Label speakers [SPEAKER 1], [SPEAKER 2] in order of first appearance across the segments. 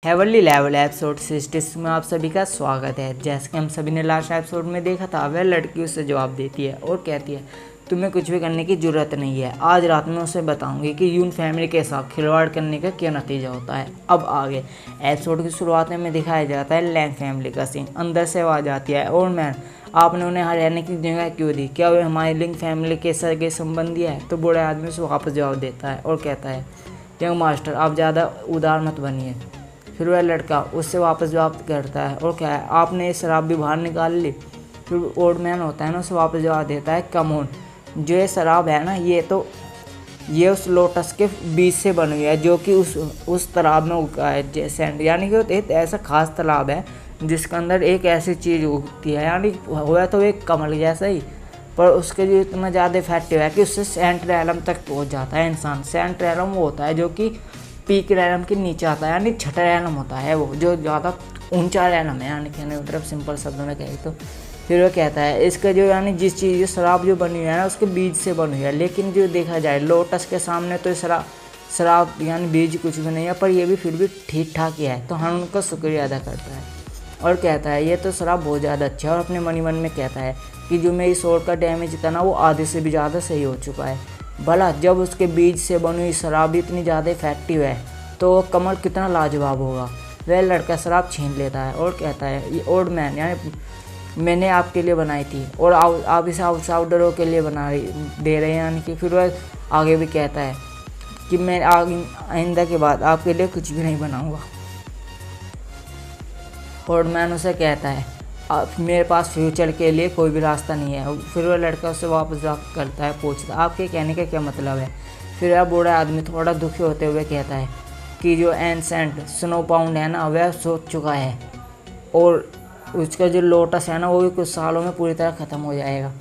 [SPEAKER 1] Heavenly level episode 66 में आप सभी का स्वागत है। जैसे कि हम सभी ने लास्ट एपिसोड में देखा था, वह लड़की उससे जवाब देती है और कहती है तुम्हें कुछ भी करने की ज़रूरत नहीं है। आज रात में उसे बताऊंगी कि यून फैमिली के साथ खिलवाड़ करने का क्या नतीजा होता है। अब आगे एपिसोड की शुरुआत में दिखाया जाता है लैंग फैमिली का सीन। अंदर से आवाज़ आती है और मैन आपने उन्हें रहने की जगह क्यों दी, क्या वे हमारी लिंग फैमिली के सगे संबंधी है। तो बूढ़े आदमी से वापस जवाब देता है और कहता है यंग मास्टर आप ज़्यादा उदार मत बनिए। फिर वह लड़का उससे वापस जवाब करता है और क्या है आपने ये शराब भी बाहर निकाल ली। फिर ओल्ड मैन होता है ना, उसे वापस जवाब देता है कम ऑन, जो ये शराब है ना ये उस लोटस के बीज से बनी हुई है जो कि उस तालाब में उगा है। जैसे यानी कि एक ऐसा खास तालाब है जिसके अंदर एक ऐसी चीज़ उगती है, यानी हुआ तो एक कमल जैसा ही, पर उसके जो इतना ज़्यादा इफेक्टिव है कि उससे सेंट रैलम तक पहुंच जाता है इंसान। सेंट रैलम वो होता है जो कि पीक रैलम के नीचे आता है, यानी छठा रैलम होता है वो जो ज़्यादा ऊंचा रैलम है, यानी कहने मतलब सिंपल शब्दों में कहे तो। फिर वो कहता है इसका जो यानी जिस चीज़ शराब जो बनी हुई है ना उसके बीज से बनी हुई है, लेकिन जो देखा जाए लोटस के सामने तो शराब यानी बीज कुछ भी नहीं है, पर ये भी फिर भी ठीक ठाक ही है। तो हम उनका शुक्रिया अदा करता है और कहता है ये तो शराब बहुत ज़्यादा अच्छा है। और अपने मन में कहता है कि जो मेरी सोल का डैमेज था ना वो आधे से भी ज़्यादा सही हो चुका है। भला जब उसके बीज से बनी हुई शराब इतनी ज़्यादा इफेक्टिव है तो कमल कितना लाजवाब होगा। वह लड़का शराब छीन लेता है और कहता है ये ओल्ड मैन यानी मैंने आपके लिए बनाई थी और आप इसे आउटसाइडरों के लिए दे रहे हैं, यानी कि फिर वह आगे भी कहता है कि मैं आइंदा के बाद आपके लिए कुछ भी नहीं बनाऊंगा। ओल्ड मैन उसे कहता है अब मेरे पास फ्यूचर के लिए कोई भी रास्ता नहीं है। फिर वह लड़का उससे वापस जवाब करता है, पूछता आपके कहने का क्या मतलब है। फिर वह बूढ़ा आदमी थोड़ा दुखी होते हुए कहता है कि जो एंसेंट स्नो पाउंड है ना वह सोच चुका है और उसका जो लोटस है ना वो भी कुछ सालों में पूरी तरह ख़त्म हो जाएगा।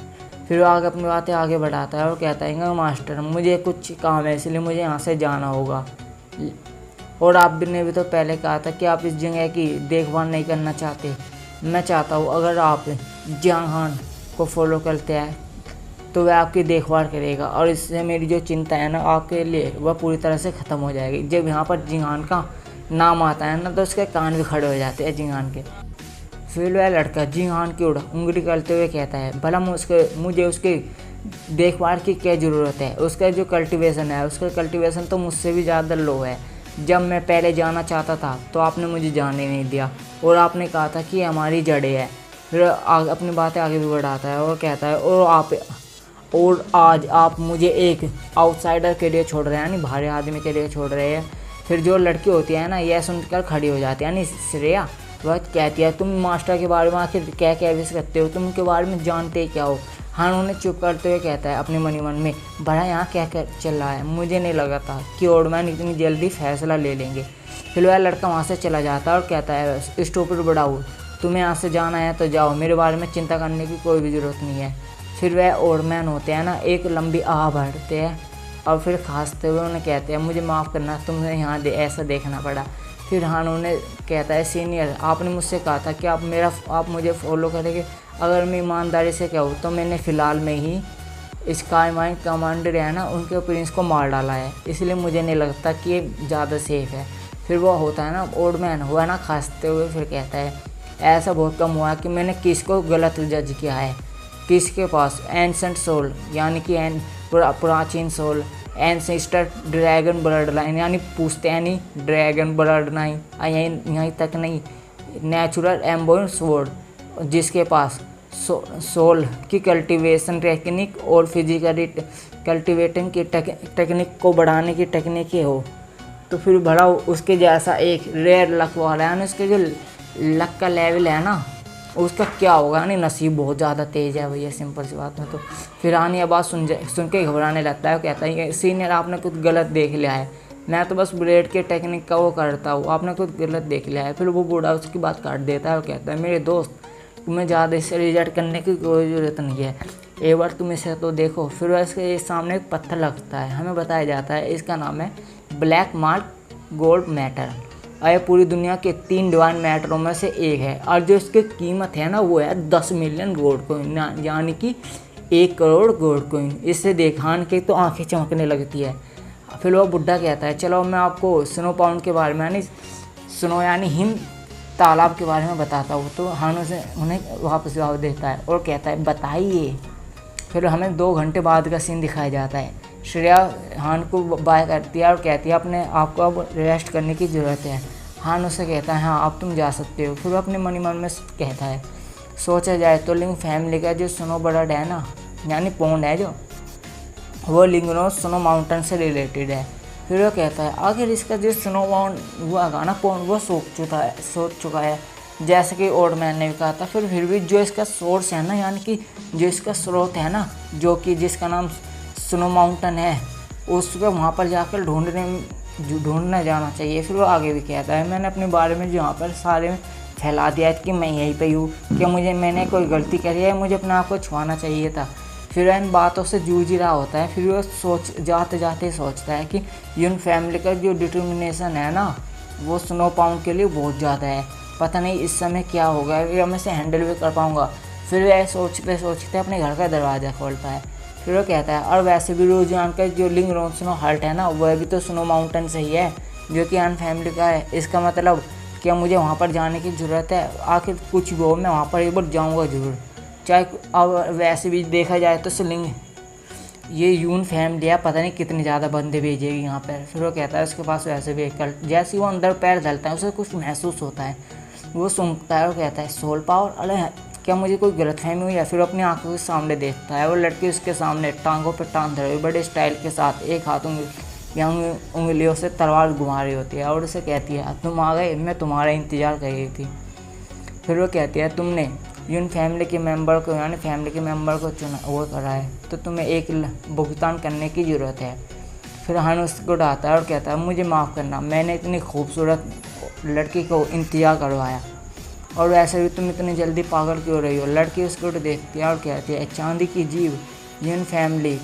[SPEAKER 1] फिर वह आगे अपनी बातें आगे बढ़ाता है और कहता है मास्टर मुझे कुछ काम है इसलिए मुझे यहाँ से जाना होगा, और आप ने भी तो पहले कहा था कि आप इस जगह की देखभाल नहीं करना चाहते। मैं चाहता हूँ अगर आप जियांग हान को फॉलो करते हैं तो वह आपकी देखभाल करेगा और इससे मेरी जो चिंता है ना आपके लिए वह पूरी तरह से ख़त्म हो जाएगी। जब यहाँ पर जियांग का नाम आता है ना तो उसके कान भी खड़े हो जाते हैं जियांग के। फिर वह लड़का जियांग की ओर उंगली करते हुए कहता है भला मुझे उसके देखभाल की क्या ज़रूरत है। उसका जो कल्टीवेशन है उसका कल्टीवेशन तो मुझसे भी ज़्यादा लो है। जब मैं पहले जाना चाहता था तो आपने मुझे जाने नहीं दिया और आपने कहा था कि हमारी जड़ें है। फिर अपनी बातें आगे भी बढ़ाता है और कहता है और आज आप मुझे एक आउटसाइडर के लिए छोड़ रहे हैं, यानी बाहरी आदमी के लिए छोड़ रहे हैं। फिर जो लड़की होती है ना यह सुनकर खड़ी हो जाती है, यानी श्रेया। वह कहती है तुम मास्टर के बारे में आखिर क्या क्या विश करते हो, तुम उनके बारे में जानते क्या हो। हाँ उन्हें चुप करते हुए कहता है अपने मन में बड़ा यहाँ क्या चल रहा है, मुझे नहीं लगा था कि ओल्ड मैन इतनी जल्दी फैसला ले लेंगे। फिर वह लड़का वहाँ से चला जाता है और कहता है स्टूपिड बड़ाऊ तुम्हें यहाँ से जाना है तो जाओ, मेरे बारे में चिंता करने की कोई भी ज़रूरत नहीं है। फिर वह ओल्ड मैन होते हैं ना एक लंबी आह भरते हैं और फिर खांसते हुए उन्हें कहते हैं मुझे माफ़ करना तुम्हें यहाँ ऐसा देखना पड़ा। फिर हान उन्हें कहता है सीनियर आपने मुझसे कहा था कि आप मुझे फॉलो करेंगे। अगर मैं ईमानदारी से कहूँ तो मैंने फ़िलहाल में ही स्काई माइन कमांडर है ना उनके प्रिंस को मार डाला है, इसलिए मुझे नहीं लगता कि ये ज़्यादा सेफ है। फिर वो होता है ना ओल्ड मैन हुआ ना खांसते हुए फिर कहता है ऐसा बहुत कम हुआ है कि मैंने किसको गलत जज किया है। किसके पास एंसेंट सोल यानी कि प्राचीन soul, ancestor dragon blood line यानी पूछते हैं नहीं ड्रैगन ब्लड लाइन, यहीं तक नहीं नेचुरल एम्बोन स्वॉर्ड जिसके पास सोल की कल्टीवेशन टेक्निक और फिजिकली कल्टीवेटिंग की टेक्निक को बढ़ाने की टेक्निकें हो। तो फिर भला उसके जैसा एक रेयर लक वाला है ना, उसके जो लक का लेवल है ना उसका क्या होगा, यानी नसीब बहुत ज़्यादा तेज़ है भैया सिंपल सी बात में। तो फिर आनी आवाज़ सुन के घबराने लगता है, कहता है सीनियर आपने कुछ गलत देख लिया है, मैं तो बस ब्लेड के टेक्निक का वो करता हूँ, आपने कुछ गलत देख लिया है। फिर वो बूढ़ा उसकी बात काट देता है और कहता है मेरे दोस्त तुम्हें ज़्यादा इससे रिजल्ट करने की कोई ज़रूरत नहीं है, एक बार तुम इसे तो देखो। फिर वह इसके सामने एक पत्थर लगता है, हमें बताया जाता है इसका नाम है ब्लैक मार्क गोल्ड मैटर और ये पूरी दुनिया के 3 डिवाइन मैटरों में से एक है और जो इसकी कीमत है ना वो है 10 मिलियन गोल्ड कोइन, यानी कि 1 करोड़ गोल्ड कोइन। इससे देखान के तो आंखें चमकने लगती है। फिर वो बुढ़ा कहता है चलो मैं आपको स्नो पाउंड के बारे में यानी सुनो यानी हिंद तालाब के बारे में बताता हूँ। तो हान उसे उन्हें वापस जवाब देता है और कहता है बताइए। फिर हमें 2 घंटे बाद का सीन दिखाया जाता है। श्रेया हान को बाय करती है और कहती है अपने आप को अब रेस्ट करने की ज़रूरत है। हान उसे कहता है हाँ अब तुम जा सकते हो। फिर वो अपने मन ही मन में कहता है सोचा जाए तो लिंग फैमिली का जो स्नो बर्ड है ना, यानी पोंड है जो, वो लिंगनो स्नो माउंटेन से रिलेटेड है। फिर वो कहता है आखिर इसका जो स्नो माउंट हुआ था ना पोंड, वो सूख चुका है जैसे कि ओल्ड मैन ने भी कहा था। फिर भी जो इसका सोर्स है ना, यानी कि जो इसका स्रोत है ना, जो कि जिसका नाम स्नो माउंटेन है, उसको वहाँ पर जाकर ढूंढने जाना चाहिए। फिर वो आगे भी कहता है मैंने अपने बारे में जो यहाँ पर सारे फैला दिया है कि मैं यहीं पे हूँ, क्या मैंने कोई गलती करी है, मुझे अपने आप को छुपाना चाहिए था। फिर इन बातों से जूझ ही रहा होता है। फिर वो जाते जाते सोचता है कि यून फैमिली का जो डिटर्मिनेशन है ना, वो स्नो पाउंड के लिए बहुत ज़्यादा है। पता नहीं इस समय क्या होगा, या मैं इसे हैंडल भी कर पाऊँगा। फिर वह सोचते अपने घर का दरवाज़ा खोलता है। फिर वो कहता है और वैसे भी रोजान का जो लिंग रोन स्नो हल्ट है ना, वह भी तो स्नो माउंटेन से ही है जो कि अन फैमिली का है। इसका मतलब क्या मुझे वहाँ पर जाने की ज़रूरत है? आखिर कुछ भी हो मैं वहाँ पर एक बार जाऊँगा ज़रूर, चाहे अब वैसे भी देखा जाए तो स्लिंग ये यून फैमिली है, पता नहीं कितने ज़्यादा बंदे भेजेगी यहाँ पर। फिर वो कहता है उसके पास वैसे भी एक जैसे वो अंदर पैर डालता है उसे कुछ महसूस होता है। वो सुनता है और कहता है सोल पावर, अरे क्या मुझे कोई गलतफहमी हुई है? फिर अपनी आंखों के सामने देखता है, वो लड़की उसके सामने टांगों पर टांग धरे हुए बड़े स्टाइल के साथ एक हाथ या उंगलियों से तलवार घुमा रही होती है और उसे कहती है तुम आ गए, मैं तुम्हारा इंतज़ार कर रही थी। फिर वो कहती है तुमने यून फैमिली के मेंबर को, यानी फैमिली के मेंबर को चुना वो करा है, तो तुम्हें एक भुगतान करने की ज़रूरत है। फिर हान उसको डांटता है और कहता है मुझे माफ़ करना, मैंने इतनी खूबसूरत लड़की को इंतजार करवाया और वैसे भी तुम इतनी जल्दी पागल क्यों रही हो? लड़की उसको देखती है और कहती है चांदी की जीव यून फैमिली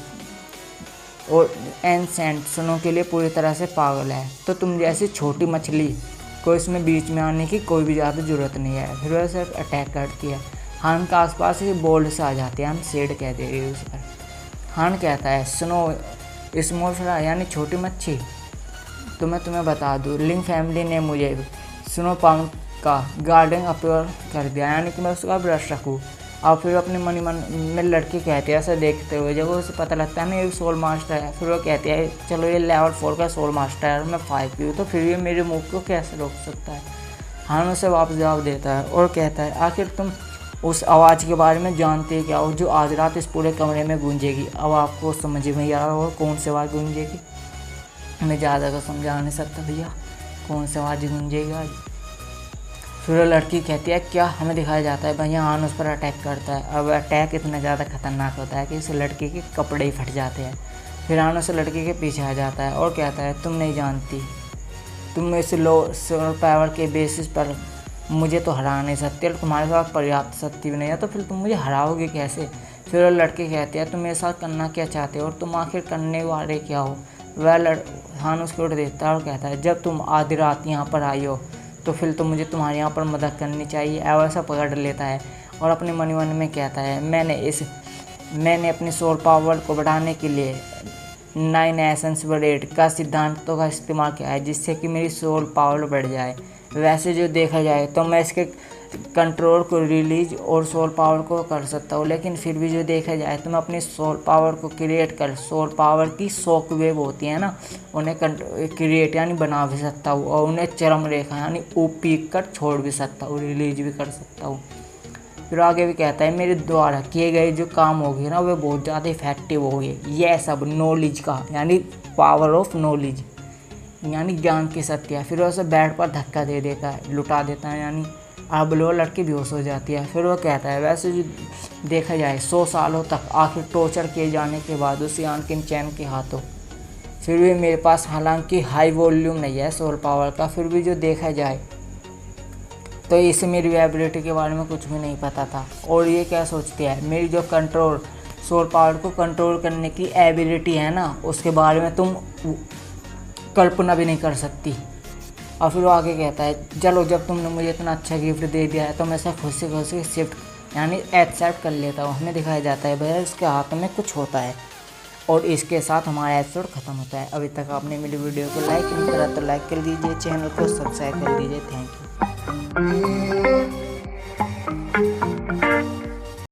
[SPEAKER 1] और एनसेंट सुनो के लिए पूरी तरह से पागल है, तो तुम जैसी छोटी मछली को इसमें बीच में आने की कोई भी ज़्यादा ज़रूरत नहीं है। फिर वह सिर्फ अटैक करती है। हान के आसपास ही बोल्ड से आ जाती है, हम शेड कह दे रही है उस पर। हान कहता है स्नो स्मॉल फ्राई यानी छोटी मच्छी, तो मैं तुम्हें बता दूँ लिंग फैमिली ने मुझे स्नो पाउंड का गार्डन अप्रूव कर दिया, यानी कि मैं उसका ब्रश रखूँ। और फिर अपने मन में लड़की कहती है ऐसा देखते हुए, जब उसे पता लगता है ना ये सोल मास्टर है, फिर वो कहती है चलो ये लेवल 4 का सोल मास्टर है और मैं 5 की हूँ, तो फिर ये मेरे मुँह को कैसे रोक सकता है? हान उसे वापस जवाब देता है और कहता है आखिर तुम उस आवाज़ के बारे में जानते क्या हो जो आज रात इस पूरे कमरे में गूंजेगी? अब आपको समझ में आ रहा होगा कौन सी आवाज़ गूंजेगी। मैं ज़्यादा को समझा नहीं सकता भैया, कौन सी आवाज़ गूंजेगी आज। फिर वो लड़की कहती है क्या हमें दिखाया जाता है भैया हान उस पर अटैक करता है। अब अटैक इतना ज़्यादा खतरनाक होता है कि उस लड़की के कपड़े ही फट जाते हैं। फिर हान उस लड़की के पीछे आ जाता है और कहता है तुम नहीं जानती, तुम इस लो पावर के बेसिस पर मुझे तो हरा नहीं सकती और तुम्हारे पास पर्याप्त शक्ति भी नहीं है, तो फिर तुम मुझे हराओगे कैसे? फिर वो लड़की कहती है तुम मेरे साथ करना क्या चाहते हो और तुम आखिर करने वाले क्या हो? वह हान उसको उड़ देता है और कहता है जब तुम आधी रात यहाँ पर आई हो तो फिर तो मुझे तुम्हारे यहाँ पर मदद करनी चाहिए। ऐसा पकड़ लेता है और अपने मन में कहता है मैंने अपनी सोल पावर को बढ़ाने के लिए 9 एसेंस ब्लेड का सिद्धांतों का इस्तेमाल किया है जिससे कि मेरी सोल पावर बढ़ जाए। वैसे जो देखा जाए तो मैं इसके कंट्रोल को रिलीज और सोल पावर को कर सकता हूँ, लेकिन फिर भी जो देखा जाए तो मैं अपनी सोल पावर को क्रिएट कर सोल पावर की शॉक वेव होती है ना, उन्हें क्रिएट यानी बना भी सकता हूँ और उन्हें चरम रेखा यानी पीक कर छोड़ भी सकता हूँ, रिलीज भी कर सकता हूँ। फिर आगे भी कहता है मेरे द्वारा किए गए जो काम होंगे ना वे बहुत ज़्यादा इफेक्टिव होंगे। यह सब नॉलेज का यानी पावर ऑफ नॉलेज यानी ज्ञान की शक्ति है। फिर वो उसे बेड पर धक्का दे देता है, लुटा देता है, यानी अब लो लड़की बेहोश हो जाती है। फिर वो कहता है वैसे जो देखा जाए 100 सालों तक आखिर टॉर्चर किए जाने के बाद उसी आनकिन चैन के हाथों फिर भी मेरे पास हालांकि हाई वॉल्यूम नहीं है सोल पावर का, फिर भी जो देखा जाए तो इसे मेरी एबिलिटी के बारे में कुछ भी नहीं पता था। और ये क्या सोचती है मेरी जो कंट्रोल सोल पावर को कंट्रोल करने की एबिलिटी है ना, उसके बारे में तुम कल्पना भी नहीं कर सकती। और फिर वो आगे कहता है चलो जब तुमने मुझे इतना अच्छा गिफ्ट दे दिया है तो मैं इसे खुद से शिफ्ट यानी एक्सेप्ट कर लेता हूँ। हमें दिखाया जाता है भैया इसके हाथ में कुछ होता है
[SPEAKER 2] और इसके साथ हमारा एपिसोड ख़त्म होता है। अभी तक आपने मेरी वीडियो को लाइक नहीं करा तो लाइक कर दीजिए, चैनल को सब्सक्राइब कर दीजिए। Thank you.